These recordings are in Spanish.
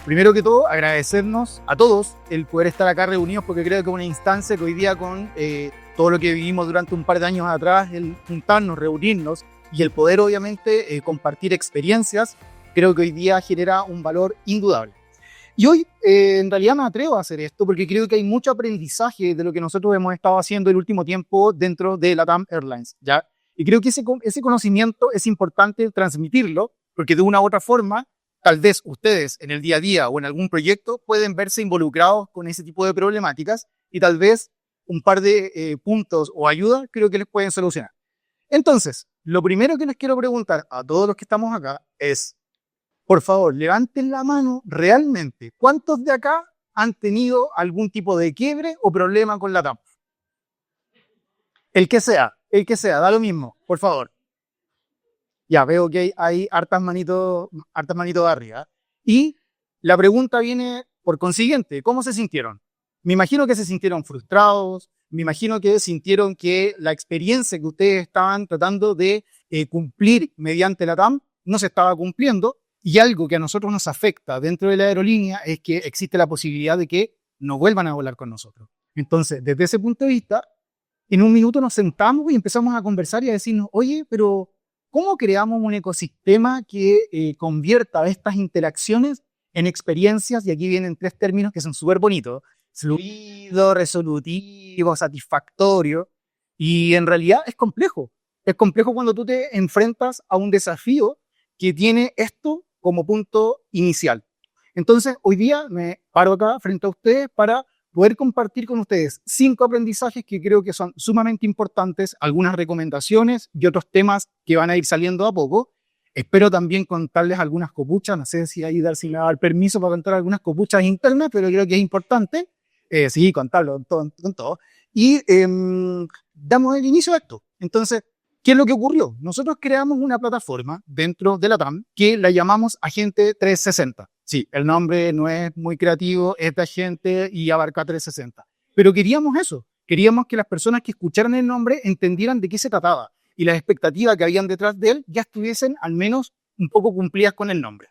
Primero que todo, agradecernos a todos el poder estar acá reunidos, porque creo que es una instancia que hoy día con todo lo que vivimos durante un par de años atrás, el juntarnos, reunirnos y el poder obviamente compartir experiencias, creo que hoy día genera un valor indudable. Y hoy en realidad me atrevo a hacer esto porque creo que hay mucho aprendizaje de lo que nosotros hemos estado haciendo el último tiempo dentro de LATAM Airlines, ¿ya? Y creo que ese conocimiento es importante transmitirlo, porque de una u otra forma tal vez ustedes en el día a día o en algún proyecto pueden verse involucrados con ese tipo de problemáticas y tal vez un par de puntos o ayudas creo que les pueden solucionar. Entonces, lo primero que les quiero preguntar a todos los que estamos acá es, por favor, levanten la mano realmente. ¿Cuántos de acá han tenido algún tipo de quiebre o problema con la TAM? El que sea, da lo mismo, por favor. Ya veo que hay hartas manitos de arriba. Y la pregunta viene por consiguiente, ¿cómo se sintieron? Me imagino que se sintieron frustrados, me imagino que sintieron que la experiencia que ustedes estaban tratando de cumplir mediante la TAM no se estaba cumpliendo, y algo que a nosotros nos afecta dentro de la aerolínea es que existe la posibilidad de que no vuelvan a volar con nosotros. Entonces, desde ese punto de vista, en un minuto nos sentamos y empezamos a conversar y a decirnos, oye, pero ¿cómo creamos un ecosistema que convierta estas interacciones en experiencias? Y aquí vienen tres términos que son súper bonitos: fluido, resolutivo, satisfactorio. Y en realidad es complejo. Es complejo cuando tú te enfrentas a un desafío que tiene esto como punto inicial. Entonces, hoy día me paro acá frente a ustedes para poder compartir con ustedes 5 aprendizajes que creo que son sumamente importantes, algunas recomendaciones y otros temas que van a ir saliendo a poco. Espero también contarles algunas copuchas, no sé si ahí Darcy me va a dar permiso para contar algunas copuchas internas, pero creo que es importante, sí, contarlo con todo. Y damos el inicio a esto. Entonces, ¿qué es lo que ocurrió? Nosotros creamos una plataforma dentro de la TAM que la llamamos Agente 360. Sí, el nombre no es muy creativo, es de agente y abarca 360. Pero queríamos eso, queríamos que las personas que escucharan el nombre entendieran de qué se trataba y las expectativas que habían detrás de él ya estuviesen al menos un poco cumplidas con el nombre.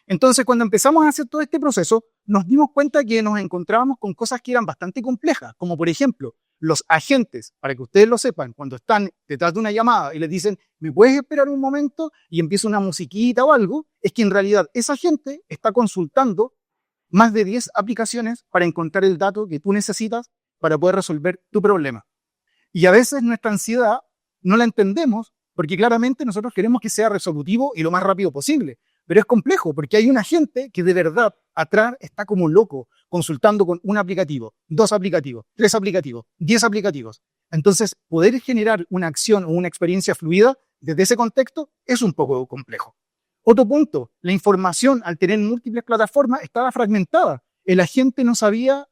Entonces, cuando empezamos a hacer todo este proceso, nos dimos cuenta que nos encontrábamos con cosas que eran bastante complejas, como por ejemplo, los agentes, para que ustedes lo sepan, cuando están detrás de una llamada y les dicen, ¿me puedes esperar un momento? Y empieza una musiquita o algo, es que en realidad esa gente está consultando más de 10 aplicaciones para encontrar el dato que tú necesitas para poder resolver tu problema. Y a veces nuestra ansiedad no la entendemos porque claramente nosotros queremos que sea resolutivo y lo más rápido posible. Pero es complejo porque hay una gente que de verdad atrás está como loco consultando con un aplicativo, 2 aplicativos, 3 aplicativos, 10 aplicativos. Entonces, poder generar una acción o una experiencia fluida desde ese contexto es un poco complejo. Otro punto, la información al tener múltiples plataformas estaba fragmentada. El agente no sabía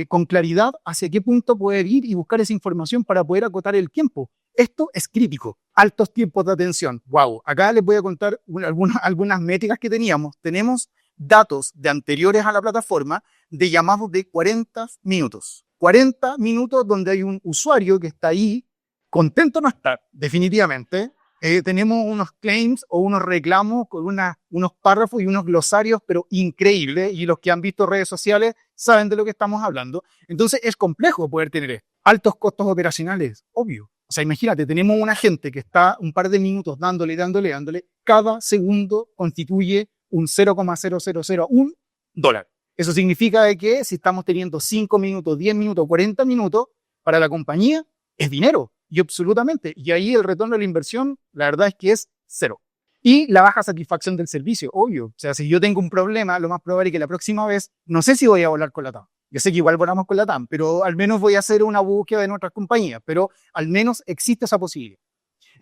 con claridad hacia qué punto poder ir y buscar esa información para poder acotar el tiempo. Esto es crítico. Altos tiempos de atención. Wow. Acá les voy a contar algunas métricas que teníamos. Tenemos datos de anteriores a la plataforma de llamados de 40 minutos. 40 minutos donde hay un usuario que está ahí, contento no está, definitivamente. Tenemos unos claims o unos reclamos con unos párrafos y unos glosarios, pero increíbles, y los que han visto redes sociales saben de lo que estamos hablando. Entonces es complejo poder tener esto. Altos costos operacionales, obvio. O sea, imagínate, tenemos un agente que está un par de minutos dándole. Cada segundo constituye un 0,0001 dólar. Eso significa de que si estamos teniendo 5 minutos, 10 minutos, 40 minutos, para la compañía es dinero. Y absolutamente. Y ahí el retorno de la inversión, la verdad es que es cero. Y la baja satisfacción del servicio, obvio. O sea, si yo tengo un problema, lo más probable es que la próxima vez, no sé si voy a volar con la TAM. Yo sé que igual volamos con la TAM, pero al menos voy a hacer una búsqueda en otras compañías. Pero al menos existe esa posibilidad.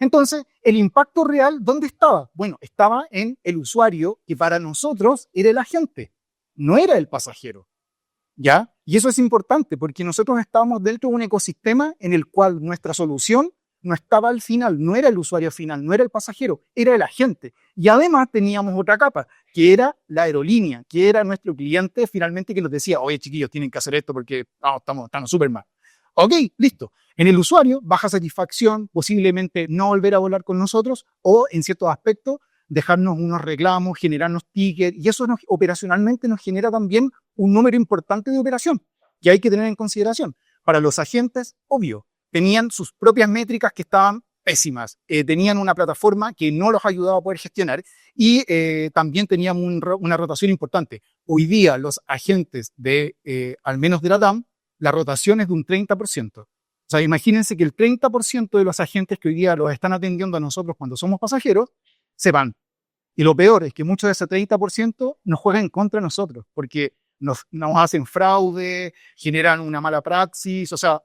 Entonces, el impacto real, ¿dónde estaba? Bueno, estaba en el usuario, que para nosotros era el agente, no era el pasajero. ¿Ya? Y eso es importante porque nosotros estábamos dentro de un ecosistema en el cual nuestra solución no estaba al final, no era el usuario final, no era el pasajero, era el agente. Y además teníamos otra capa, que era la aerolínea, que era nuestro cliente finalmente que nos decía, oye chiquillos, tienen que hacer esto porque estamos súper mal. Ok, listo. En el usuario, baja satisfacción, posiblemente no volver a volar con nosotros o en ciertos aspectos dejarnos unos reclamos, generarnos tickets, y eso operacionalmente nos genera también un número importante de operación que hay que tener en consideración. Para los agentes, obvio, tenían sus propias métricas que estaban pésimas, tenían una plataforma que no los ayudaba a poder gestionar y también tenían una rotación importante. Hoy día los agentes al menos de la TAM, la rotación es de un 30%. O sea, imagínense que el 30% de los agentes que hoy día los están atendiendo a nosotros cuando somos pasajeros, se van. Y lo peor es que mucho de ese 30% nos juega en contra de nosotros, porque nos hacen fraude, generan una mala praxis, o sea,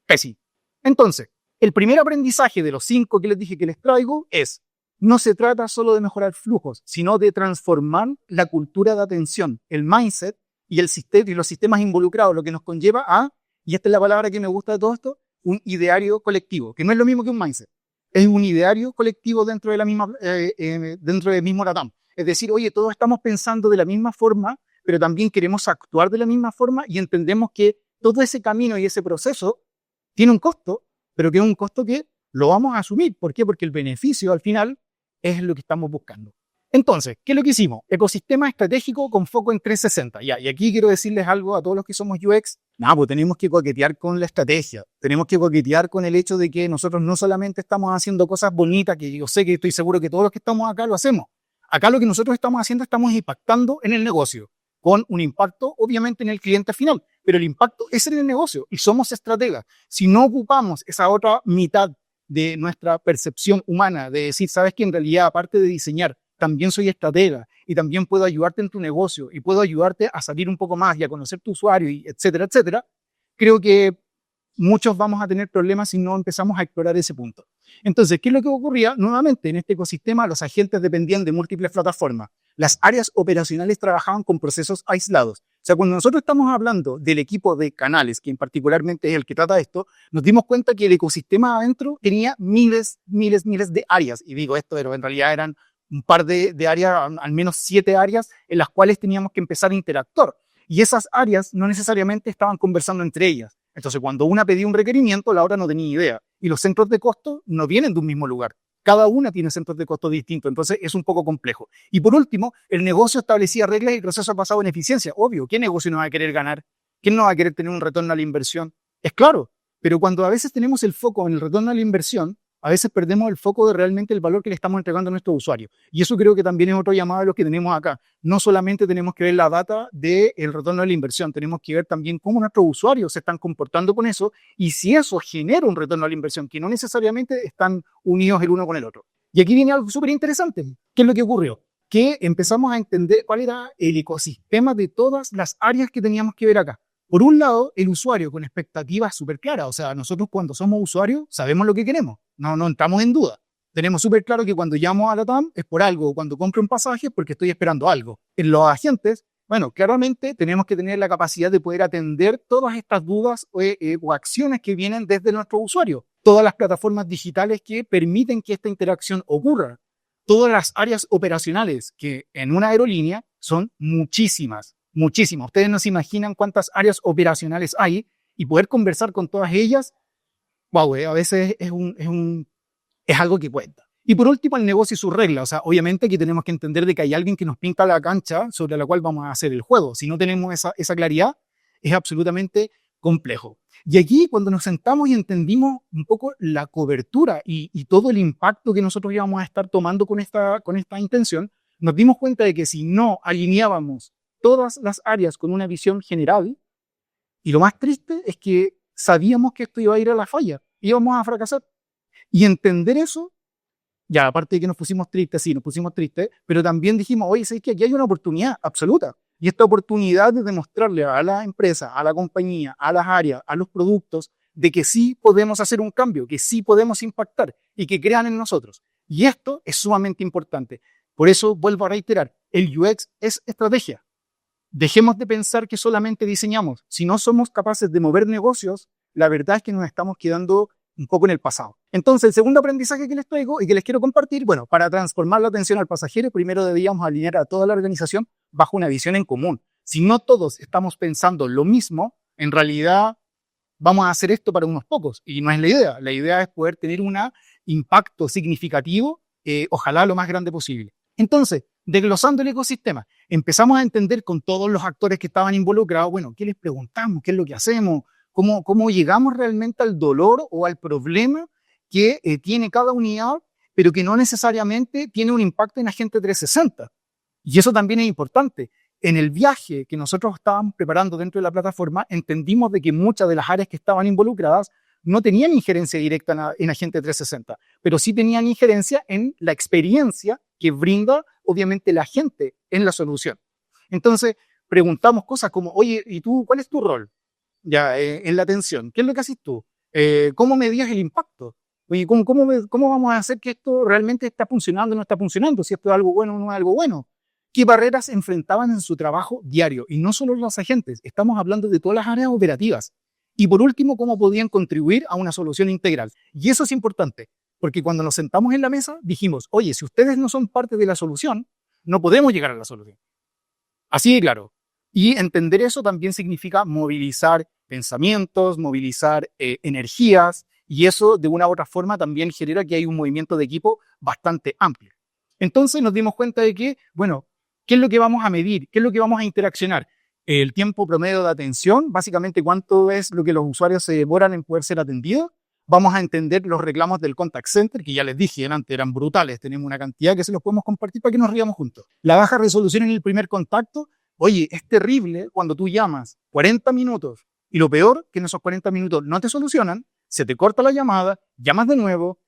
pésimo. Entonces, el primer aprendizaje de los 5 que les dije que les traigo es, no se trata solo de mejorar flujos, sino de transformar la cultura de atención, el mindset y los sistemas involucrados, lo que nos conlleva a, y esta es la palabra que me gusta de todo esto, un ideario colectivo, que no es lo mismo que un mindset. Es un ideario colectivo dentro de la misma, dentro del mismo LATAM. Es decir, oye, todos estamos pensando de la misma forma, pero también queremos actuar de la misma forma y entendemos que todo ese camino y ese proceso tiene un costo, pero que es un costo que lo vamos a asumir. ¿Por qué? Porque el beneficio al final es lo que estamos buscando. Entonces, ¿qué es lo que hicimos? Ecosistema estratégico con foco en 360. Ya, y aquí quiero decirles algo a todos los que somos UX. Nada, pues tenemos que coquetear con la estrategia. Tenemos que coquetear con el hecho de que nosotros no solamente estamos haciendo cosas bonitas, que yo sé que estoy seguro que todos los que estamos acá lo hacemos. Acá lo que nosotros estamos haciendo, estamos impactando en el negocio, con un impacto obviamente en el cliente final, pero el impacto es en el negocio y somos estrategas. Si no ocupamos esa otra mitad de nuestra percepción humana, de decir, sabes que en realidad aparte de diseñar, también soy estratega y también puedo ayudarte en tu negocio y puedo ayudarte a salir un poco más y a conocer tu usuario, y etcétera, etcétera, creo que muchos vamos a tener problemas si no empezamos a explorar ese punto. Entonces, ¿qué es lo que ocurría? Nuevamente, en este ecosistema, los agentes dependían de múltiples plataformas. Las áreas operacionales trabajaban con procesos aislados. O sea, cuando nosotros estamos hablando del equipo de canales, que particularmente es el que trata esto, nos dimos cuenta que el ecosistema adentro tenía miles de áreas. Y digo esto, pero en realidad eran un par de áreas, al menos 7 áreas, en las cuales teníamos que empezar a interactuar. Y esas áreas no necesariamente estaban conversando entre ellas. Entonces, cuando una pedía un requerimiento, la otra no tenía idea. Y los centros de costo no vienen de un mismo lugar. Cada una tiene centros de costo distintos, entonces es un poco complejo. Y por último, el negocio establecía reglas y procesos basados en eficiencia. Obvio, ¿qué negocio no va a querer ganar? ¿Quién no va a querer tener un retorno a la inversión? Es claro, pero cuando a veces tenemos el foco en el retorno a la inversión, a veces perdemos el foco de realmente el valor que le estamos entregando a nuestro usuario. Y eso creo que también es otro llamado de los que tenemos acá. No solamente tenemos que ver la data del retorno de la inversión, tenemos que ver también cómo nuestros usuarios se están comportando con eso y si eso genera un retorno a la inversión, que no necesariamente están unidos el uno con el otro. Y aquí viene algo súper interesante. ¿Qué es lo que ocurrió? Que empezamos a entender cuál era el ecosistema de todas las áreas que teníamos que ver acá. Por un lado, el usuario con expectativas súper claras. O sea, nosotros cuando somos usuarios sabemos lo que queremos. No entramos en duda. Tenemos súper claro que cuando llamo a la TAM es por algo, cuando compro un pasaje es porque estoy esperando algo. En los agentes, bueno, claramente tenemos que tener la capacidad de poder atender todas estas dudas o acciones que vienen desde nuestro usuario. Todas las plataformas digitales que permiten que esta interacción ocurra. Todas las áreas operacionales que en una aerolínea son muchísimas. Muchísimas. Ustedes no se imaginan cuántas áreas operacionales hay y poder conversar con todas ellas, wow, a veces es algo que cuenta. Y por último, el negocio y sus reglas. O sea, obviamente aquí tenemos que entender de que hay alguien que nos pinta la cancha sobre la cual vamos a hacer el juego. Si no tenemos esa claridad, es absolutamente complejo. Y aquí, cuando nos sentamos y entendimos un poco la cobertura y todo el impacto que nosotros íbamos a estar tomando con esta intención, nos dimos cuenta de que si no alineábamos todas las áreas con una visión general, y lo más triste es que sabíamos que esto iba a ir a la falla, íbamos a fracasar. Y entender eso, ya aparte de que nos pusimos tristes, sí, nos pusimos tristes, pero también dijimos, oye, ¿sabes qué? Aquí hay una oportunidad absoluta. Y esta oportunidad de demostrarle a la empresa, a la compañía, a las áreas, a los productos, de que sí podemos hacer un cambio, que sí podemos impactar y que crean en nosotros. Y esto es sumamente importante. Por eso vuelvo a reiterar, el UX es estrategia. Dejemos de pensar que solamente diseñamos. Si no somos capaces de mover negocios, la verdad es que nos estamos quedando un poco en el pasado. Entonces, el segundo aprendizaje que les traigo y que les quiero compartir, bueno, para transformar la atención al pasajero, primero debíamos alinear a toda la organización bajo una visión en común. Si no todos estamos pensando lo mismo, en realidad vamos a hacer esto para unos pocos. Y no es la idea. La idea es poder tener un impacto significativo, ojalá lo más grande posible. Entonces, desglosando el ecosistema, empezamos a entender con todos los actores que estaban involucrados, bueno, ¿qué les preguntamos? ¿Qué es lo que hacemos? ¿Cómo llegamos realmente al dolor o al problema que tiene cada unidad, pero que no necesariamente tiene un impacto en Agente 360? Y eso también es importante. En el viaje que nosotros estábamos preparando dentro de la plataforma, entendimos de que muchas de las áreas que estaban involucradas no tenían injerencia directa en Agente 360, pero sí tenían injerencia en la experiencia que brinda, obviamente, la gente en la solución. Entonces, preguntamos cosas como, oye, ¿y tú cuál es tu rol ya en la atención? ¿Qué es lo que haces tú? ¿Cómo medías el impacto? Oye, ¿cómo vamos a hacer que esto realmente está funcionando o no está funcionando? Si esto es algo bueno o no es algo bueno. ¿Qué barreras enfrentaban en su trabajo diario? Y no solo los agentes, estamos hablando de todas las áreas operativas. Y por último, cómo podían contribuir a una solución integral. Y eso es importante, porque cuando nos sentamos en la mesa dijimos, oye, si ustedes no son parte de la solución, no podemos llegar a la solución. Así de claro. Y entender eso también significa movilizar pensamientos, movilizar energías, y eso de una u otra forma también genera que hay un movimiento de equipo bastante amplio. Entonces nos dimos cuenta de que, bueno, ¿qué es lo que vamos a medir? ¿Qué es lo que vamos a interaccionar? El tiempo promedio de atención, básicamente cuánto es lo que los usuarios se demoran en poder ser atendidos. Vamos a entender los reclamos del contact center, que ya les dije antes, eran brutales. Tenemos una cantidad que se los podemos compartir para que nos riamos juntos. La baja resolución en el primer contacto, oye, es terrible cuando tú llamas 40 minutos y lo peor, que en esos 40 minutos no te solucionan, se te corta la llamada, llamas de nuevo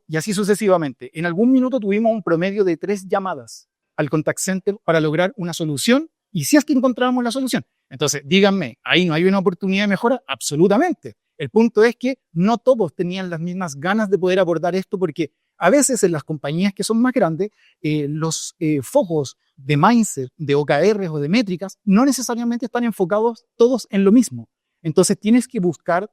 y así sucesivamente. En algún minuto tuvimos un promedio de 3 llamadas al contact center para lograr una solución, y si es que encontramos la solución. Entonces, díganme, ¿ahí no hay una oportunidad de mejora? Absolutamente. El punto es que no todos tenían las mismas ganas de poder abordar esto, porque a veces en las compañías que son más grandes, los focos de mindset, de OKRs o de métricas, no necesariamente están enfocados todos en lo mismo. Entonces tienes que buscar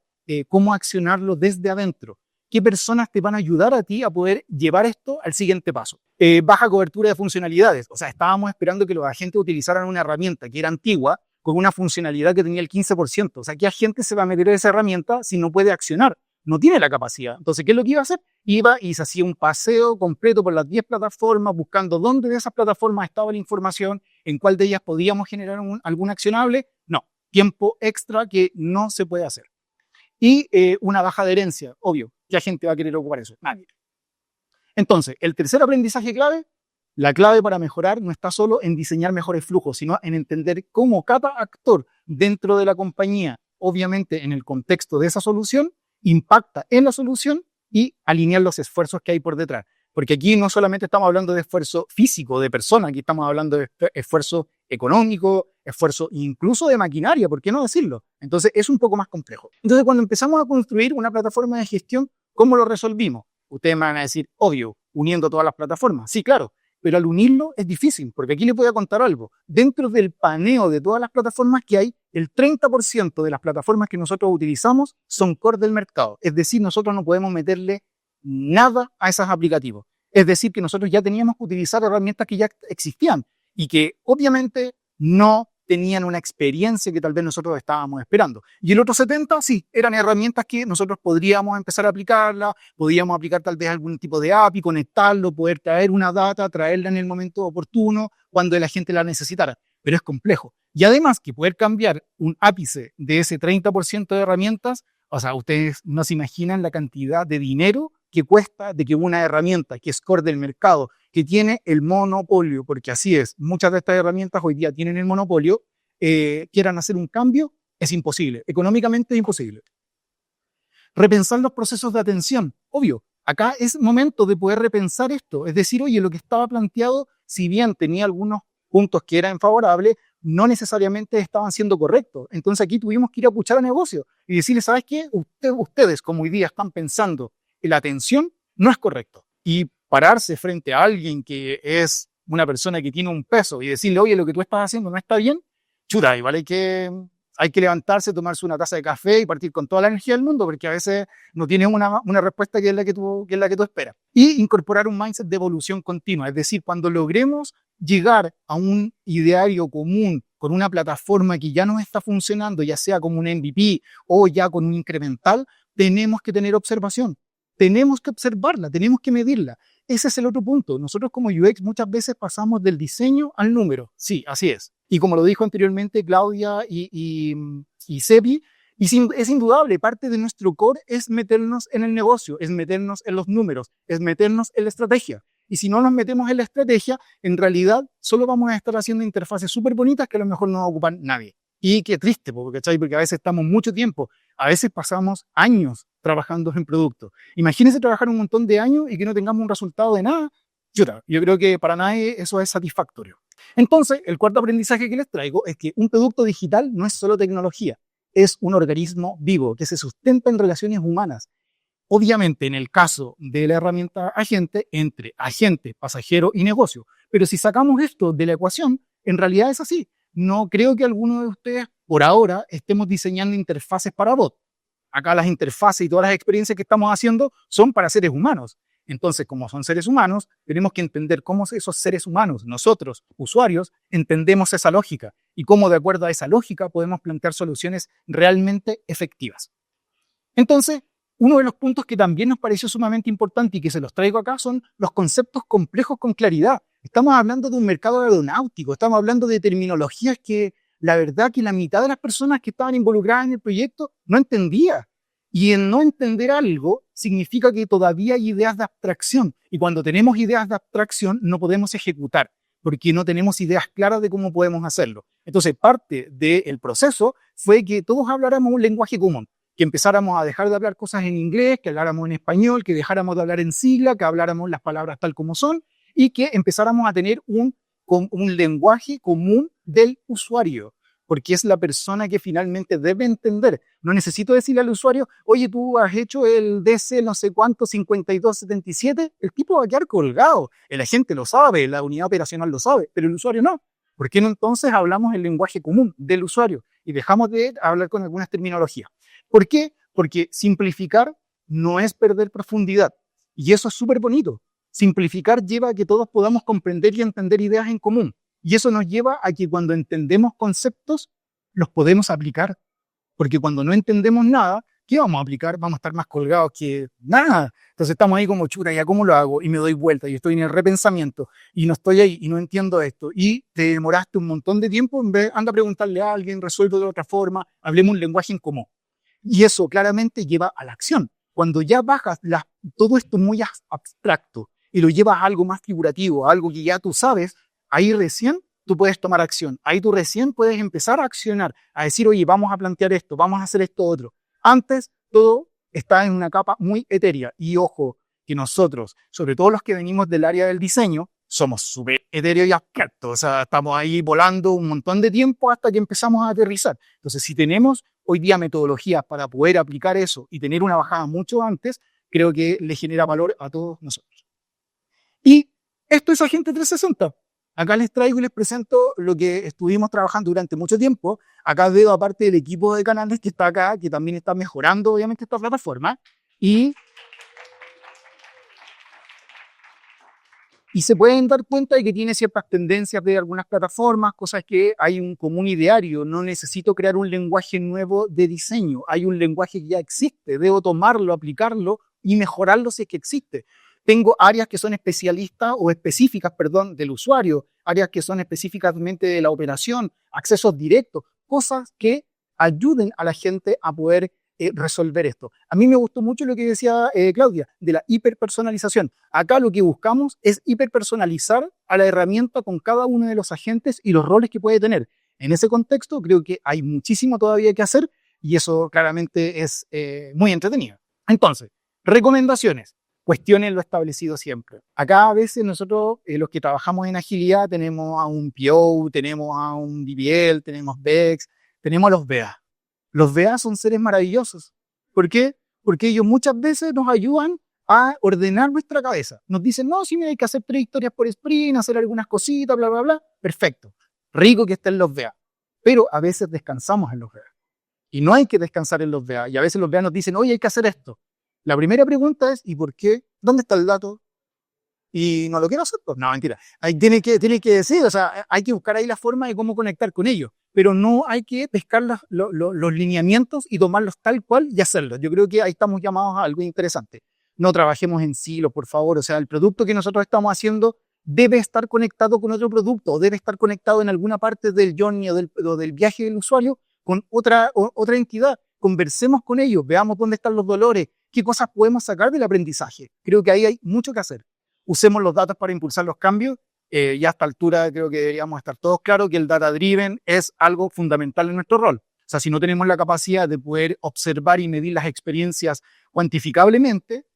cómo accionarlo desde adentro. ¿Qué personas te van a ayudar a ti a poder llevar esto al siguiente paso? Baja cobertura de funcionalidades. O sea, estábamos esperando que los agentes utilizaran una herramienta que era antigua, con una funcionalidad que tenía el 15%. O sea, ¿qué agente se va a meter a esa herramienta si no puede accionar? No tiene la capacidad. Entonces, ¿qué es lo que iba a hacer? Iba y se hacía un paseo completo por las 10 plataformas, buscando dónde de esas plataformas estaba la información, en cuál de ellas podíamos generar algún accionable. No, tiempo extra que no se puede hacer. Y una baja adherencia, obvio. ¿Qué agente va a querer ocupar eso? Nadie. Entonces, el tercer aprendizaje clave, la clave para mejorar no está solo en diseñar mejores flujos, sino en entender cómo cada actor dentro de la compañía, obviamente en el contexto de esa solución, impacta en la solución y alinear los esfuerzos que hay por detrás. Porque aquí no solamente estamos hablando de esfuerzo físico de persona, aquí estamos hablando de esfuerzo económico, esfuerzo incluso de maquinaria, ¿por qué no decirlo? Entonces es un poco más complejo. Entonces cuando empezamos a construir una plataforma de gestión, ¿cómo lo resolvimos? Ustedes me van a decir, obvio, uniendo todas las plataformas. Sí, claro, pero al unirlo es difícil, porque aquí les voy a contar algo. Dentro del paneo de todas las plataformas que hay, el 30% de las plataformas que nosotros utilizamos son core del mercado. Es decir, nosotros no podemos meterle nada a esos aplicativos. Es decir, que nosotros ya teníamos que utilizar herramientas que ya existían y que obviamente no tenían una experiencia que tal vez nosotros estábamos esperando. Y el otro 70, sí, eran herramientas que nosotros podríamos empezar a aplicarlas, podíamos aplicar tal vez algún tipo de API, conectarlo, poder traer una data, traerla en el momento oportuno, cuando la gente la necesitara. Pero es complejo. Y además que poder cambiar un ápice de ese 30% de herramientas, o sea, ustedes no se imaginan la cantidad de dinero que cuesta de que una herramienta que es core del mercado, que tiene el monopolio, porque así es, muchas de estas herramientas hoy día tienen el monopolio, quieran hacer un cambio, es imposible, económicamente es imposible. Repensar los procesos de atención, obvio, acá es momento de poder repensar esto, es decir, oye, lo que estaba planteado, si bien tenía algunos puntos que eran favorables, no necesariamente estaban siendo correctos. Entonces aquí tuvimos que ir a puchar a negocio y decirles, ¿sabes qué? Ustedes como hoy día están pensando en la atención, no es correcto. Y pararse frente a alguien que es una persona que tiene un peso y decirle, oye, lo que tú estás haciendo no está bien, chuta, igual hay que levantarse, tomarse una taza de café y partir con toda la energía del mundo, porque a veces no tienes una respuesta que es la que tú esperas. Y incorporar un mindset de evolución continua, es decir, cuando logremos llegar a un ideario común con una plataforma que ya no está funcionando, ya sea como un MVP o ya con un incremental, tenemos que tener observación. Tenemos que observarla, tenemos que medirla. ese es el otro punto. Nosotros como UX muchas veces pasamos del diseño al número. Sí, así es. Y como lo dijo anteriormente Claudia y Sebi, es indudable, parte de nuestro core es meternos en el negocio, es meternos en los números, es meternos en la estrategia. Y si no nos metemos en la estrategia, en realidad solo vamos a estar haciendo interfaces súper bonitas que a lo mejor no va a ocupar nadie. Y qué triste, ¿cachai? Porque a veces estamos mucho tiempo, a veces pasamos años trabajando en productos. Imagínense trabajar un montón de años y que no tengamos un resultado de nada. Yo creo que para nadie eso es satisfactorio. Entonces, el cuarto aprendizaje que les traigo es que un producto digital no es solo tecnología, es un organismo vivo que se sustenta en relaciones humanas. Obviamente, en el caso de la herramienta agente, entre agente, pasajero y negocio. Pero si sacamos esto de la ecuación, en realidad es así. No creo que alguno de ustedes, por ahora, estemos diseñando interfaces para bot. Acá las interfaces y todas las experiencias que estamos haciendo son para seres humanos. Entonces, como son seres humanos, tenemos que entender cómo esos seres humanos, nosotros, usuarios, entendemos esa lógica y cómo de acuerdo a esa lógica podemos plantear soluciones realmente efectivas. Entonces, uno de los puntos que también nos pareció sumamente importante y que se los traigo acá son los conceptos complejos con claridad. Estamos hablando de un mercado aeronáutico, estamos hablando de terminologías que la verdad que la mitad de las personas que estaban involucradas en el proyecto no entendía. Y en no entender algo significa que todavía hay ideas de abstracción. Y cuando tenemos ideas de abstracción no podemos ejecutar, porque no tenemos ideas claras de cómo podemos hacerlo. Entonces, parte del proceso fue que todos habláramos un lenguaje común, que empezáramos a dejar de hablar cosas en inglés, que habláramos en español, que dejáramos de hablar en sigla, que habláramos las palabras tal como son, y que empezáramos a tener un lenguaje común del usuario, porque es la persona que finalmente debe entender. No necesito decirle al usuario, oye, tú has hecho el DC no sé cuánto 5277, el tipo va a quedar colgado. El agente lo sabe, la unidad operacional lo sabe, pero el usuario no. ¿Por qué no entonces hablamos el lenguaje común del usuario y dejamos de hablar con algunas terminologías? ¿Por qué? Porque simplificar no es perder profundidad. Y eso es súper bonito. Simplificar lleva a que todos podamos comprender y entender ideas en común. Y eso nos lleva a que cuando entendemos conceptos, los podemos aplicar. Porque cuando no entendemos nada, ¿qué vamos a aplicar? Vamos a estar más colgados que nada. Entonces estamos ahí como chuta, ¿ya cómo lo hago? Y me doy vuelta y estoy en el repensamiento y no estoy ahí y no entiendo esto. Y te demoraste un montón de tiempo, en vez, anda a preguntarle a alguien, resuelve de otra forma, hablemos un lenguaje en común. Y eso claramente lleva a la acción. Cuando ya bajas todo esto muy abstracto y lo llevas a algo más figurativo, a algo que ya tú sabes, ahí recién tú puedes tomar acción. Ahí tú recién puedes empezar a accionar, a decir, oye, vamos a plantear esto, vamos a hacer esto otro. Antes, todo está en una capa muy etérea. Y ojo, que nosotros, sobre todo los que venimos del área del diseño, somos súper etéreos y abstractos. O sea, estamos ahí volando un montón de tiempo hasta que empezamos a aterrizar. Entonces, si tenemos hoy día metodologías para poder aplicar eso y tener una bajada mucho antes, creo que le genera valor a todos nosotros. Y esto es Agente 360. Acá les traigo y les presento lo que estuvimos trabajando durante mucho tiempo. Acá veo aparte del equipo de canales que está acá, que también está mejorando obviamente esta plataforma. Y se pueden dar cuenta de que tiene ciertas tendencias de algunas plataformas, cosas que hay un común ideario. No necesito crear un lenguaje nuevo de diseño. Hay un lenguaje que ya existe. Debo tomarlo, aplicarlo y mejorarlo si es que existe. Tengo áreas que son especialistas o específicas, perdón, del usuario, áreas que son específicamente de la operación, accesos directos, cosas que ayuden a la gente a poder resolver esto. A mí me gustó mucho lo que decía Claudia, de la hiperpersonalización. Acá lo que buscamos es hiperpersonalizar a la herramienta con cada uno de los agentes y los roles que puede tener. En ese contexto creo que hay muchísimo todavía que hacer y eso claramente es muy entretenido. Entonces, recomendaciones. Cuestionen lo establecido siempre. Acá a veces nosotros, los que trabajamos en agilidad, tenemos a un PO, tenemos a un DBL, tenemos BEX, tenemos a los BA. Los BA son seres maravillosos. ¿Por qué? Porque ellos muchas veces nos ayudan a ordenar nuestra cabeza. Nos dicen, no, sí, mira, hay que hacer 3 historias por sprint, hacer algunas cositas, bla, bla, bla. Perfecto. Rico que estén los BA. Pero a veces descansamos en los BA. Y no hay que descansar en los BA. Y a veces los BA nos dicen, oye, hay que hacer esto. La primera pregunta es, ¿y por qué? ¿Dónde está el dato? Y no lo quiero hacer, pues no, mentira. Ahí tiene que decir, o sea, hay que buscar ahí la forma de cómo conectar con ellos, pero no hay que pescar los lineamientos y tomarlos tal cual y hacerlos. Yo creo que ahí estamos llamados a algo interesante. no trabajemos en silos, por favor. O sea, el producto que nosotros estamos haciendo debe estar conectado con otro producto, o debe estar conectado en alguna parte del journey o del viaje del usuario con otra entidad. Conversemos con ellos, veamos dónde están los dolores, qué cosas podemos sacar del aprendizaje. Creo que ahí hay mucho que hacer. Usemos los datos para impulsar los cambios. Y a esta altura creo que deberíamos estar todos claros que el data driven es algo fundamental en nuestro rol. O sea, si no tenemos la capacidad de poder observar y medir las experiencias cuantificablemente,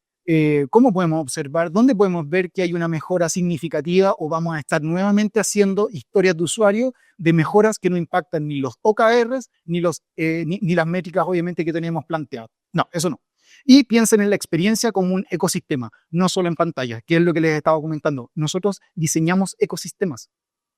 ¿cómo podemos observar? ¿Dónde podemos ver que hay una mejora significativa o vamos a estar nuevamente haciendo historias de usuario de mejoras que no impactan ni los OKRs ni las métricas obviamente que tenemos planteadas? No, eso no. Y piensen en la experiencia como un ecosistema, no solo en pantalla, que es lo que les estaba comentando. Nosotros diseñamos ecosistemas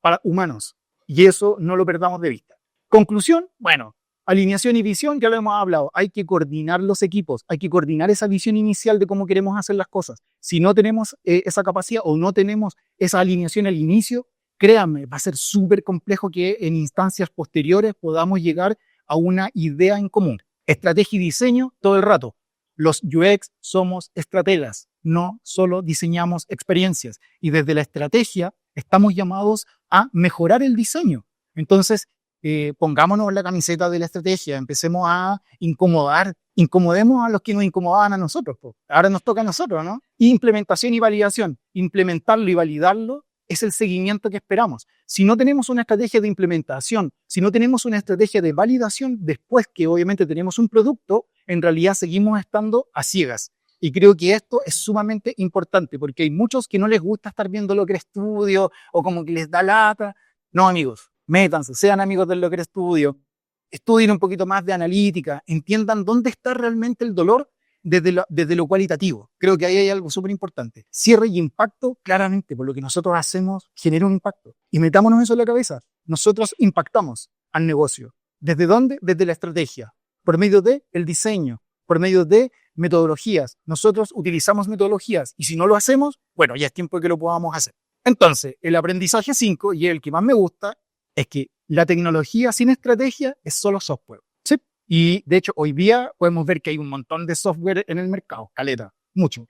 para humanos y eso no lo perdamos de vista. Conclusión, bueno, alineación y visión, ya lo hemos hablado. Hay que coordinar los equipos, hay que coordinar esa visión inicial de cómo queremos hacer las cosas. Si no tenemos esa capacidad o no tenemos esa alineación al inicio, créanme, va a ser súper complejo que en instancias posteriores podamos llegar a una idea en común. Estrategia y diseño todo el rato. Los UX somos estrategas, no solo diseñamos experiencias. Y desde la estrategia estamos llamados a mejorar el diseño. Entonces, pongámonos la camiseta de la estrategia, empecemos a incomodemos a los que nos incomodaban a nosotros. Po. Ahora nos toca a nosotros, ¿no? Implementación y validación. Implementarlo y validarlo es el seguimiento que esperamos. Si no tenemos una estrategia de implementación, si no tenemos una estrategia de validación, después que obviamente tenemos un producto, en realidad seguimos estando a ciegas. Y creo que esto es sumamente importante porque hay muchos que no les gusta estar viendo Looker Studio o como que les da lata. No, amigos, métanse, sean amigos del Looker Studio, estudien un poquito más de analítica, entiendan dónde está realmente el dolor desde lo cualitativo. Creo que ahí hay algo súper importante. Cierre y impacto, claramente, por lo que nosotros hacemos, genera un impacto. Y metámonos eso en la cabeza. Nosotros impactamos al negocio. ¿Desde dónde? Desde la estrategia. Por medio del diseño, por medio de metodologías. Nosotros utilizamos metodologías y si no lo hacemos, bueno, ya es tiempo de que lo podamos hacer. Entonces, el aprendizaje 5, y el que más me gusta, es que la tecnología sin estrategia es solo software. ¿Sí? Y de hecho, hoy día podemos ver que hay un montón de software en el mercado, caleta, mucho.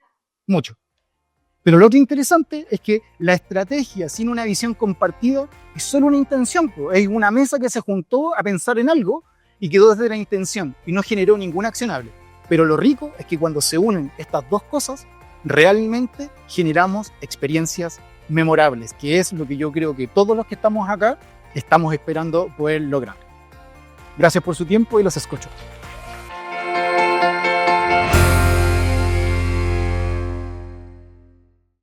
Pero lo otro interesante es que la estrategia sin una visión compartida es solo una intención. Es una mesa que se juntó a pensar en algo y quedó desde la intención y no generó ningún accionable. Pero lo rico es que cuando se unen estas dos cosas, realmente generamos experiencias memorables, que es lo que yo creo que todos los que estamos acá estamos esperando poder lograr. Gracias por su tiempo y los escucho.